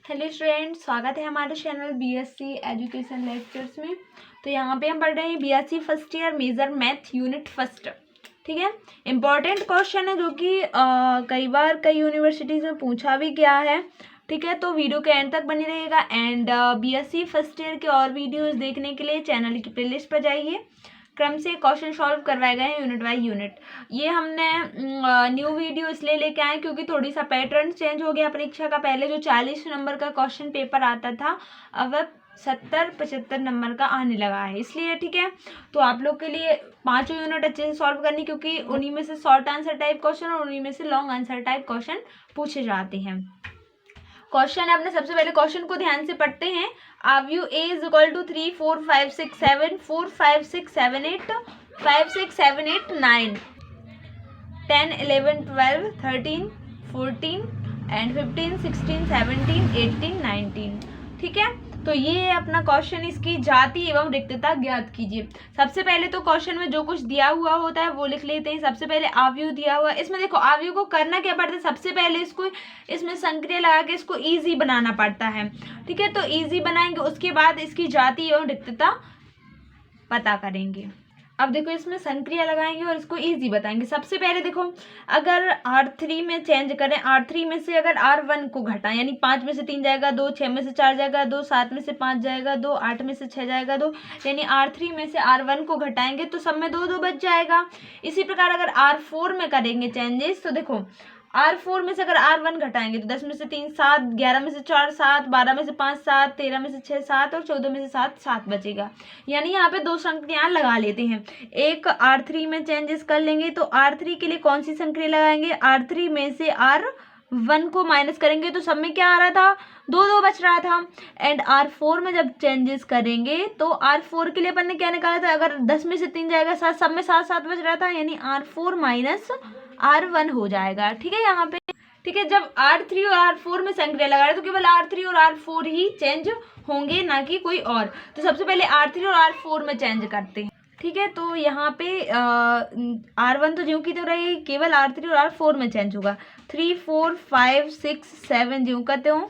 Hello students, स्वागत है हमारे चैनल बीएससी एजुकेशन लेक्चर्स में। तो यहाँ पे हम पढ़ रहे हैं BSc first year major math unit first. ठीक है, इम्पॉर्टेंट क्वेश्चन है जो कि कई बार कई यूनिवर्सिटीज़ में पूछा भी गया है। ठीक है, तो वीडियो के एंड तक बनी रहेगा। एंड बीएससी फर्स्ट ईयर के और वीडियोज़ देखने के लिए चैनल की प्लेलिस्ट पर जाइए। क्रम से क्वेश्चन सॉल्व करवाए गए हैं यूनिट बाय यूनिट। ये हमने न्यू वीडियो इसलिए लेके आए क्योंकि थोड़ी सा पैटर्न चेंज हो गया परीक्षा का। पहले जो 40 नंबर का क्वेश्चन पेपर आता था अब 70-75 नंबर का आने लगा है, इसलिए। ठीक है, तो आप लोग के लिए पांचों यूनिट अच्छे से सॉल्व करनी, क्योंकि उन्हीं में से शॉर्ट आंसर टाइप क्वेश्चन और उन्हीं में से लॉन्ग आंसर टाइप क्वेश्चन पूछे जाते हैं। क्वेश्चन है अपने, सबसे पहले क्वेश्चन को ध्यान से पढ़ते हैं। आव्यू ए इज इक्वल टू 3 4 5 6 7 4 5 6 7 8 5 6 7 8 9 10 11 12 13 14 एंड 15 16 17 18 19। ठीक है, तो ये है अपना क्वेश्चन। इसकी जाति एवं रिक्तता ज्ञात कीजिए। सबसे पहले तो क्वेश्चन में जो कुछ दिया हुआ होता है वो लिख लेते हैं। सबसे पहले आव्यू दिया हुआ है, इसमें देखो आव्यू को करना क्या पड़ता है, सबसे पहले इसको इसमें संक्रिया लगा के इसको इजी बनाना पड़ता है। ठीक है, तो इजी बनाएंगे, उसके बाद इसकी जाति एवं रिक्तता पता करेंगे। अब देखो इसमें संक्रिया लगाएंगे और इसको इजी बताएंगे। सबसे पहले देखो, अगर R3 में चेंज करें, R3 में से अगर R1 को घटाएं, यानी 5 में से 3 जाएगा 2, 6 में से 4 जाएगा 2, 7 में से 5 जाएगा 2, 8 में से 6 जाएगा 2, यानी R3 में से R1 को घटाएंगे तो सब में 2 2 बच जाएगा। इसी प्रकार अगर R4 में करेंगे चेंजेस, तो देखो R4 में से अगर R1 घटाएंगे तो 10 में से 3 7, 11 में से 4 7, 12 में से 5 7, 13 में से 6 7 और 14 में से 7 7 बचेगा। यानी यहाँ पे दो संक्रियाएं लगा लेते हैं। एक R3 में चेंजेस कर लेंगे, तो R3 के लिए कौन सी संक्रिया लगाएंगे, R3 में से R1 को माइनस करेंगे तो सब में क्या आ रहा था, 2 2 बच रहा था। एंड R4 में जब चेंजेस करेंगे तो R4 के लिए अपन ने क्या निकाला था, अगर 10 में से 3 जाएगा 7, सब में 7 7 बच रहा था, यानी R4 माइनस R1 हो जाएगा। ठीक है, यहाँ पे। ठीक है, जब R3 और R4 में संक्रिया लगा रहे तो केवल R3 और R4 ही चेंज होंगे, ना कि कोई और। तो सबसे पहले R3 और R4 में चेंज करते हैं। ठीक है, तो यहाँ पे R1 तो ज्यों की तो रही, केवल R3 और R4 में चेंज होगा। 3 4 5 6 7 ज्यों कहते हो,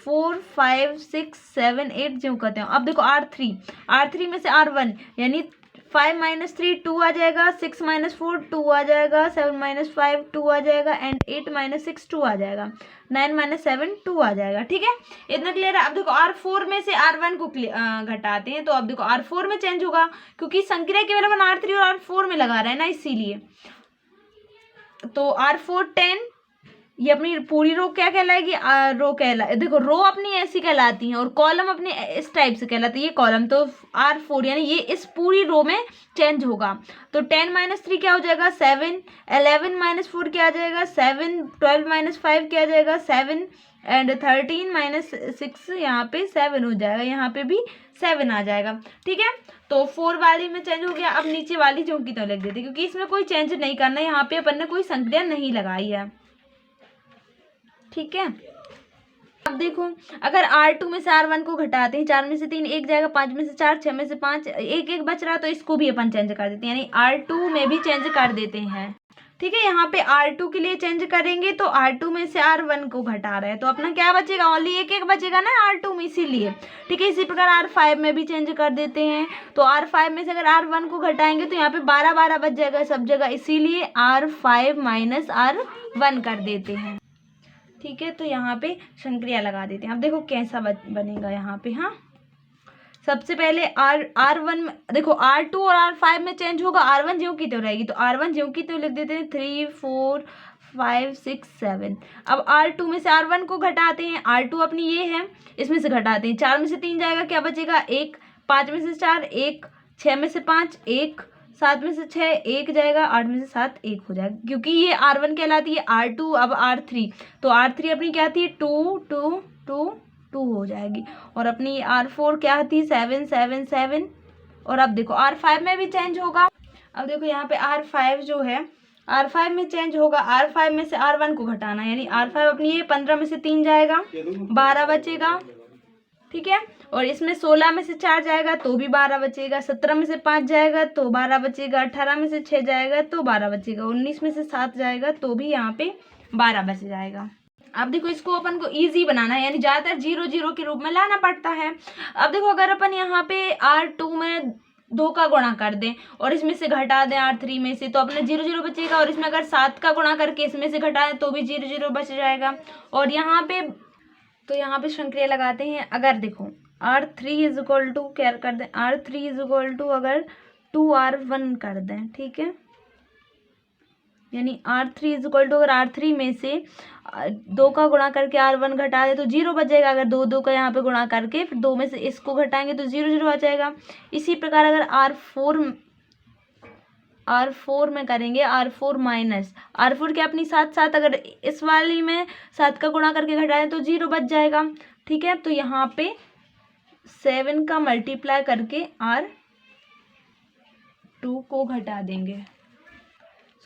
4 5 6 7 8 ज्यों कहते हो। अब देखो R3 में से R1, यानी 5 - 3 2 आ जाएगा, 6 - 4 2 आ जाएगा, 7 - 5 2 आ जाएगा, एंड 8 - 6 2 आ जाएगा, 9 - 7 2 आ जाएगा। ठीक है, इतना क्लियर है। अब देखो R4 में से R1 को घटाते हैं, तो अब देखो R4 में चेंज होगा, क्योंकि संक्रिया केवल अपन R3 और R4 में लगा रहे हैं ना, इसीलिए। तो R4 10, ये अपनी पूरी रो क्या कहलाएगी, रो देखो रो अपनी ऐसी कहलाती है और कॉलम अपनी इस टाइप से कहलाती है। ये कॉलम तो R4, यानी ये इस पूरी रो में चेंज होगा। तो 10 - 3 क्या हो जाएगा, 7, 11 - 4 क्या आ जाएगा, 7, 12 - 5 क्या आ जाएगा, 7, एंड 13 - 6 यहाँ पे 7 हो जाएगा, यहाँ पे भी 7 आ जाएगा। ठीक है, तो 4 वाली में चेंज हो गया। अब नीचे वाली जो की तो लिख देते, क्योंकि इसमें कोई चेंज नहीं करना है, यहाँ पे अपन ने कोई संक्रिया नहीं लगाई है। ठीक है, अब देखो अगर R2 में से R1 को घटाते हैं, 4 में से 3 1 जाएगा, 5 में से 4, 6 में से 5 1 1 बच रहा, तो इसको भी अपन चेंज कर देते हैं, यानी R2 में भी चेंज कर देते हैं। ठीक है, यहाँ पे R2 के लिए चेंज करेंगे तो R2 में से R1 को घटा रहे हैं, तो अपना क्या बचेगा, ओनली 1 1 बचेगा ना R2 में, इसीलिए। ठीक है, इसी प्रकार R5 में भी चेंज कर देते हैं, तो R5 में से अगर R1 को घटाएंगे तो यहाँ पे 12 12 बच जाएगा सब जगह, इसीलिए R5 माइनस R1 कर देते हैं। ठीक है, तो यहाँ पे संक्रिया लगा देते हैं। अब देखो कैसा बनेगा यहाँ पे। हाँ, सबसे पहले R1 में देखो R2 और R5 में चेंज होगा, R1 ज्यों की त्यों रहेगी, तो R1 ज्यों की त्यों लिख देते हैं, 3 4 5 6 7। अब R2 में से R1 को घटाते हैं, R2 अपनी ये है, इसमें से घटाते हैं, 4 में से 3 जाएगा, क्या बचेगा 1, 5 में से 4 1, 6 में से 5 1, 7 में से 6 1 जाएगा, 8 में से 7 1 हो जाएगा, क्योंकि ये R1 कहलाती है R2। अब R3, तो R3 अपनी क्या थी, 2 2 2 2 हो जाएगी, और अपनी R4 क्या थी, 7 7 7। और अब देखो R5 में भी चेंज होगा। अब देखो यहाँ पे R5 जो है, R5 में चेंज होगा, R5 में से R1 को घटाना, यानी R5 अपनी ये 15 में से 3 जाएगा, 12 बचेगा। ठीक है, और इसमें 16 में से 4 जाएगा तो भी 12 बचेगा, 17 में से 5 जाएगा तो 12 बचेगा, 18 में से 6 जाएगा तो 12 बचेगा, 19 में से 7 जाएगा तो भी यहाँ पे 12 बच जाएगा। अब देखो इसको अपन को इजी बनाना है, यानी ज़्यादातर 0 0 के रूप में लाना पड़ता है। अब देखो अगर अपन यहाँ पे R2 में 2 का गुणा कर दें और इसमें से घटा दें R3 में से, तो अपने 0 0 बचेगा, और इसमें अगर 7 का गुणा करके इसमें से घटा दें तो भी 0 0 बच जाएगा। और यहाँ पे तो यहाँ पे संक्रिया लगाते हैं। अगर देखो R3 इज इक्वल टू क्या कर दें, R3 इज इक्वल टू अगर 2R1 कर दें, ठीक है, यानी R3 इज इक्वल टू अगर R3 में से 2 का गुणा करके R1 घटा दे तो 0 बच जाएगा। अगर 2 2 का यहाँ पे गुणा करके फिर 2 में से इसको घटाएंगे तो 0 0 आ जाएगा। इसी प्रकार अगर R4 में करेंगे, R4 माइनस R4 के अपनी 7 7, अगर इस वाली में 7 का गुणा करके घटा दें तो 0 बच जाएगा, ठीक है। तो यहाँ पे 7 का मल्टीप्लाई करके R2 को घटा देंगे,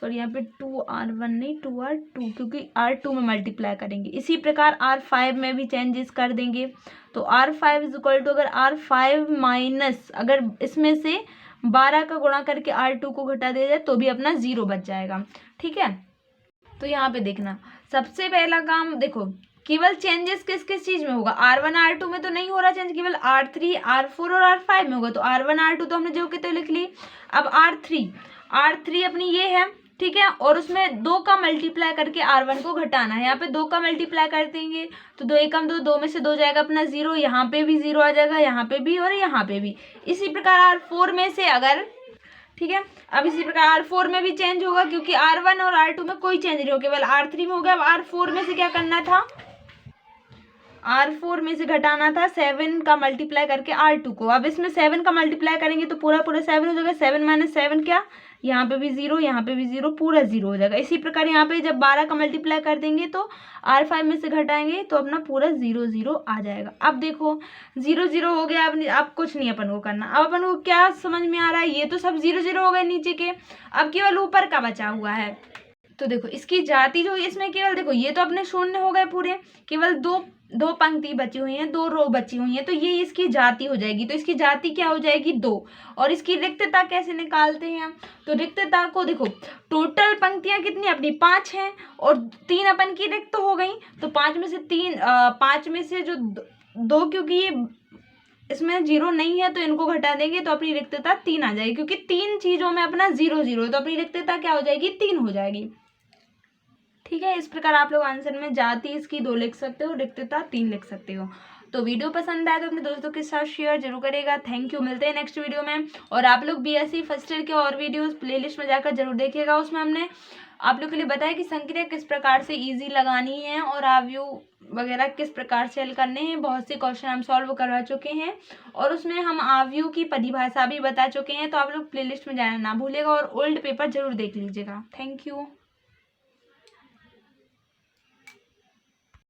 सॉरी यहाँ पे 2R1 नहीं 2R2, क्योंकि R2 में मल्टीप्लाई करेंगे। इसी प्रकार R5 में भी चेंजेस कर देंगे। तो R5 इज इक्वल टू अगर R5 माइनस अगर इसमें से 12 का गुणा करके R2 को घटा दिया जाए तो भी अपना 0 बच जाएगा, ठीक है। तो यहाँ पे देखना सबसे पहला काम देखो केवल चेंजेस किस किस चीज में होगा, R1 R2 में तो नहीं हो रहा चेंज, केवल R3 R4 और R5 में होगा। तो R1 R2 तो हमने जो कि तो लिख ली। अब R3 अपनी ये है, ठीक है, और उसमें 2 का मल्टीप्लाई करके R1 को घटाना है। यहाँ पे 2 का मल्टीप्लाई कर देंगे तो 2 एकम 2, 2 में से 2 जाएगा अपना 0, यहाँ पे भी 0 आ जाएगा, यहाँ पे भी और यहाँ पे भी। इसी प्रकार R4 में से अगर, ठीक है, अब इसी प्रकार R4 में भी चेंज होगा क्योंकि R1 और R2 में कोई चेंज नहीं हो, केवल R3 में होगा। अब R4 में से क्या करना था, R4 में से घटाना था 7 का मल्टीप्लाई करके R2 को। अब इसमें 7 का मल्टीप्लाई करेंगे तो पूरा 7 हो जाएगा। 7 माइनस 7 क्या, यहाँ पे भी 0, यहाँ पे भी 0, पूरा 0 हो जाएगा। इसी प्रकार यहाँ पे जब 12 का मल्टीप्लाई कर देंगे तो R5 में से घटाएंगे तो अपना पूरा 0 0 आ जाएगा। अब देखो 0 0 हो गया। अब कुछ नहीं अपन को करना। अब अपन को क्या समझ में आ रहा है, ये तो सब 0 0 हो गए नीचे के, अब केवल ऊपर का बचा हुआ है। तो देखो इसकी जाति जो इसमें केवल देखो ये तो अपने शून्य हो गए पूरे, केवल दो पंक्ति बची हुई हैं, 2 रो बची हुई हैं, तो ये इसकी जाति हो जाएगी। तो इसकी जाति क्या हो जाएगी 2। और इसकी रिक्तता कैसे निकालते हैं, तो रिक्तता को देखो टोटल पंक्तियां कितनी अपनी 5 हैं और 3 अपन की रिक्त हो गई। तो 5 में से 5 में से जो 2, क्योंकि ये इसमें 0 नहीं है तो इनको घटा देंगे तो अपनी रिक्तता 3 आ जाएगी, क्योंकि 3 चीजों में अपना 0 0 है तो अपनी रिक्तता क्या हो जाएगी 3 हो जाएगी, ठीक है। इस प्रकार आप लोग आंसर में जाति इसकी 2 लिख सकते हो, रिक्तता 3 लिख सकते हो। तो वीडियो पसंद आए तो अपने दोस्तों के साथ शेयर जरूर करेगा। थैंक यू, मिलते हैं नेक्स्ट वीडियो में। और आप लोग बीएससी फर्स्ट ईयर के और वीडियोस प्लेलिस्ट में जाकर जरूर देखिएगा, उसमें हमने आप लोग के लिए बताया कि संक्रिया किस प्रकार से इजी लगानी है और आव्यू वगैरह किस प्रकार से हल करने हैं। बहुत से क्वेश्चन हम सॉल्व करवा चुके हैं और उसमें हम आव्यू की परिभाषा भी बता चुके हैं। तो आप लोग प्लेलिस्ट में जाना ना भूलिएगा और ओल्ड पेपर जरूर देख लीजिएगा। Thank you.